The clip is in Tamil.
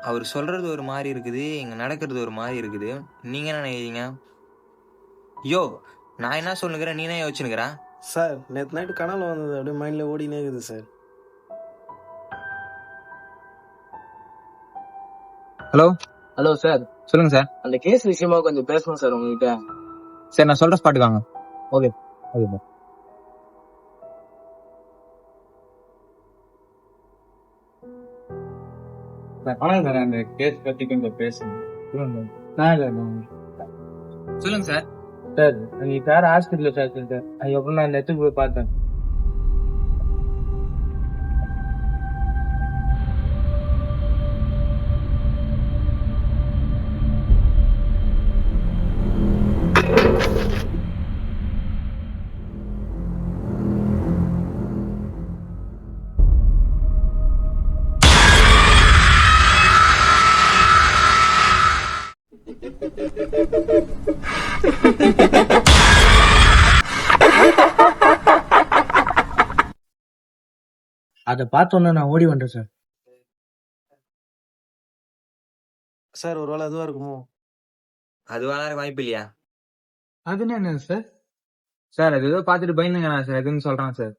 அவர் சொல்றது ஒரு மாரி இருக்குது. இங்க நடக்கிறது ஒரு மாரி இருக்குது. நீங்க என்ன நினைக்கிறீங்க? யோவ்! நான் என்ன சொல்லுகிறேன், நீ என்ன யோசிச்சுன்னுக்குற? சார் நேற்று நைட்டு கனவுல வந்தது அப்படியே மைண்டில் ஓடினே இருக்குது சார். ஹலோ ஹலோ சார், சொல்லுங்க சார். அந்த கேஸ் விஷயமா கொஞ்சம் பேசணும் சார் உங்ககிட்ட. சரி நான் சொல்ற ஸ்பாட்டுக்கு வாங்க. ஓகே. Okay sir. வணக்கம் சார், அந்த கேஸ் பத்தி கொஞ்சம் பேசணும். சொல்லுங்க சார். சார் நீ சார் ஹாஸ்பிட்டல் சார் சார் அதுக்கப்புறம் நான் அந்த இடத்துக்கு போய் பார்த்தேன். அதை பார்த்தோன்னே நான் ஓடி வந்துட்டேன் சார். சார் ஒரு வேளை அதுவாக இருக்குமோ? அதுவாலாம் இருக்க வாய்ப்பு இல்லையா? அதுன்னு என்ன சார்? சார் அது ஏதோ பார்த்துட்டு பயந்துங்க சார் எதுன்னு சொல்றேன் சார்.